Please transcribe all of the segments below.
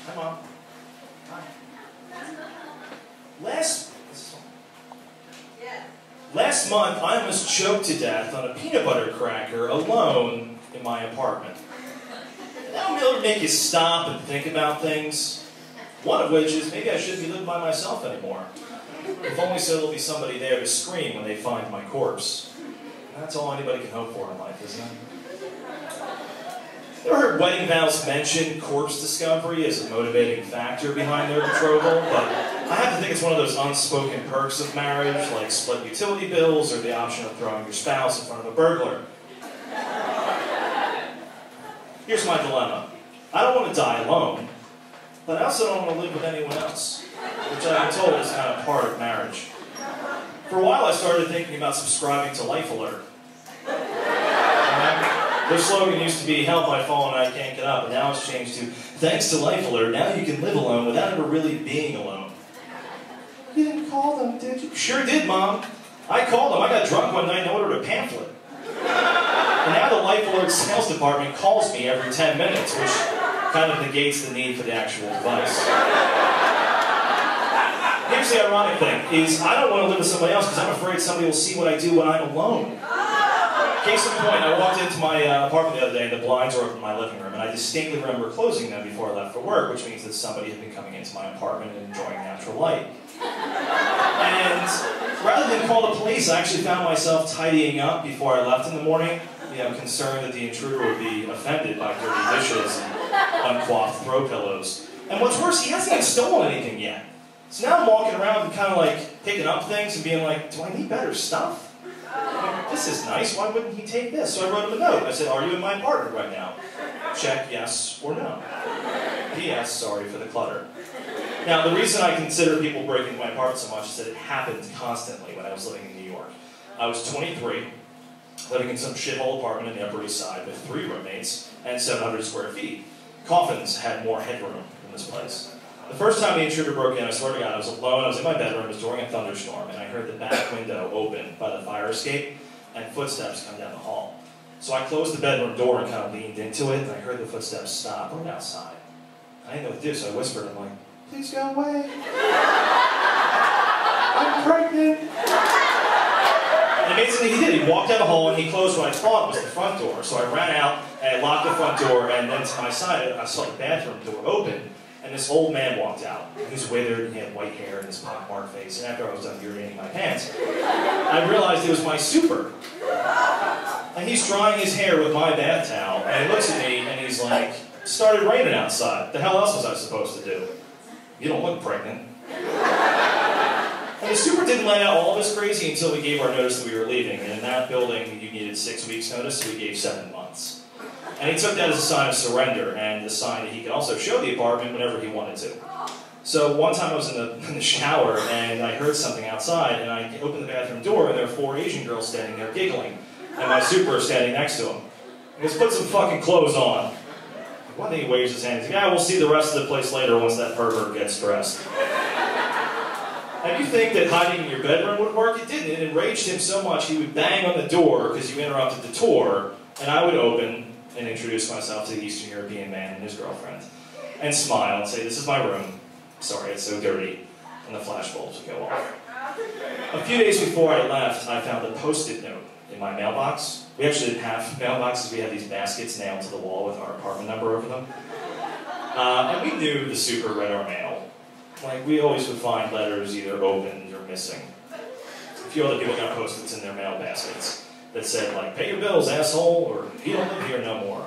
Hi, Mom. Hi. Last month, I almost choked to death on a peanut butter cracker alone in my apartment. That would really make you stop and think about things. One of which is maybe I shouldn't be living by myself anymore. If only so there'll be somebody there to scream when they find my corpse. And that's all anybody can hope for in life, isn't it? You ever heard wedding vows mention corpse discovery as a motivating factor behind their betrothal? But I have to think it's one of those unspoken perks of marriage, like split utility bills or the option of throwing your spouse in front of a burglar. Here's my dilemma. I don't want to die alone, but I also don't want to live with anyone else, which I've been told is kind of part of marriage. For a while I started thinking about subscribing to Life Alert. Their slogan used to be, help, I've fallen and I can't get up, and now it's changed to, thanks to Life Alert, now you can live alone without ever really being alone. You didn't call them, did you? Sure did, Mom. I called them. I got drunk one night and ordered a pamphlet. And now the Life Alert sales department calls me every 10 minutes, which kind of negates the need for the actual device. Here's the ironic thing, is I don't want to live with somebody else because I'm afraid somebody will see what I do when I'm alone. Case in point, I walked into my apartment the other day and the blinds were open in my living room, and I distinctly remember closing them before I left for work, which means that somebody had been coming into my apartment and enjoying natural light. And rather than call the police, I actually found myself tidying up before I left in the morning, concerned that the intruder would be offended by dirty dishes and uncoiffed throw pillows. And what's worse, he hasn't even stolen anything yet. So now I'm walking around and kind of like picking up things and being like, do I need better stuff? This is nice, why wouldn't he take this? So I wrote him a note. I said, are you in my apartment right now? Check yes or no. P.S. Sorry for the clutter. Now, the reason I consider people breaking into my apartment so much is that it happened constantly when I was living in New York. I was 23, living in some shithole apartment in the Upper East Side with 3 roommates and 700 square feet. Coffins had more headroom in this place. The first time the intruder broke in, I swear to God, I was alone, I was in my bedroom, it was during a thunderstorm, and I heard the back window open by the fire escape, and footsteps come down the hall. So I closed the bedroom door and kind of leaned into it, and I heard the footsteps stop right outside. I didn't know what to do, so I whispered, I'm like, please go away. I'm pregnant. And amazingly he did. He walked down the hall and he closed what I thought was the front door. So I ran out and I locked the front door, and then to my side I saw the bathroom door open. And this old man walked out. He was withered, and he had white hair and his pockmarked face. And after I was done urinating my pants, I realized it was my super. And he's drying his hair with my bath towel, and he looks at me and he's like, started raining outside. The hell else was I supposed to do? You don't look pregnant. And the super didn't let out all of us crazy until we gave our notice that we were leaving. And in that building, you needed 6 weeks notice, so we gave 7 months. And he took that as a sign of surrender, and a sign that he could also show the apartment whenever he wanted to. So one time I was in the shower, and I heard something outside, and I opened the bathroom door, and there were 4 Asian girls standing there giggling, and my super standing next to him. He goes, put some fucking clothes on. One day he waves his hand, he's like, yeah, we'll see the rest of the place later once that pervert gets dressed. And you think that hiding in your bedroom would work? It didn't. It enraged him so much he would bang on the door because you interrupted the tour, and I would open and introduce myself to the Eastern European man and his girlfriend, and smile and say, this is my room. Sorry, it's so dirty. And the flashbulbs would go off. A few days before I left, I found a Post-it note in my mailbox. We actually didn't have mailboxes. We had these baskets nailed to the wall with our apartment number over them. And we knew the super read our mail. Like, we always would find letters either opened or missing. A few other people got Post-its in their mail baskets that said, like, pay your bills, asshole, or you don't live here no more.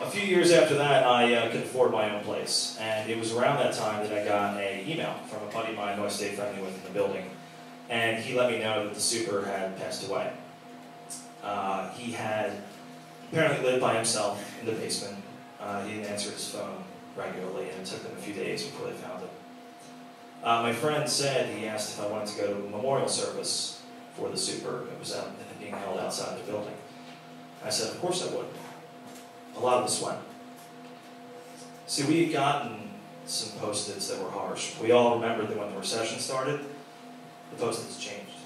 A few years after that, I could afford my own place. And it was around that time that I got an email from a buddy of mine who I stayed friendly with in the building. And he let me know that the super had passed away. He had apparently lived by himself in the basement. He didn't answer his phone regularly, and it took them a few days before they found him. My friend said he asked if I wanted to go to a memorial service for the super. It was being held outside the building. I said, of course I would. A lot of us went. See, we had gotten some Post-its that were harsh. We all remembered that when the recession started, the Post-its changed.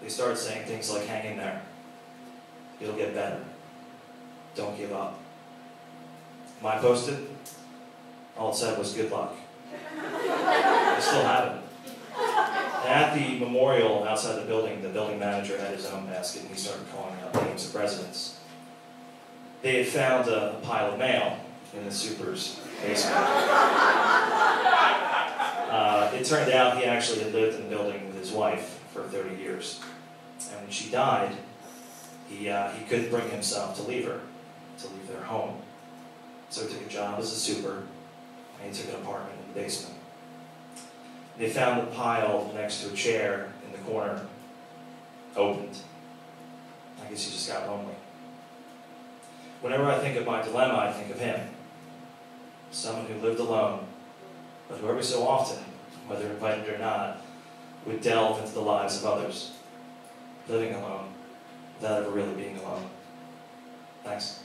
They started saying things like, hang in there. It'll get better. Don't give up. My Post-it, All it said was good luck. I still have it. And at the memorial outside the building manager had his own basket and he started calling out names of residents. They had found a pile of mail in the super's basement. It turned out he actually had lived in the building with his wife for 30 years. And when she died, he couldn't bring himself to leave their home. So he took a job as a super, and he took an apartment in the basement. They found the pile next to a chair in the corner, opened. I guess he just got lonely. Whenever I think of my dilemma, I think of him. Someone who lived alone, but who every so often, whether invited or not, would delve into the lives of others, living alone, without ever really being alone. Thanks.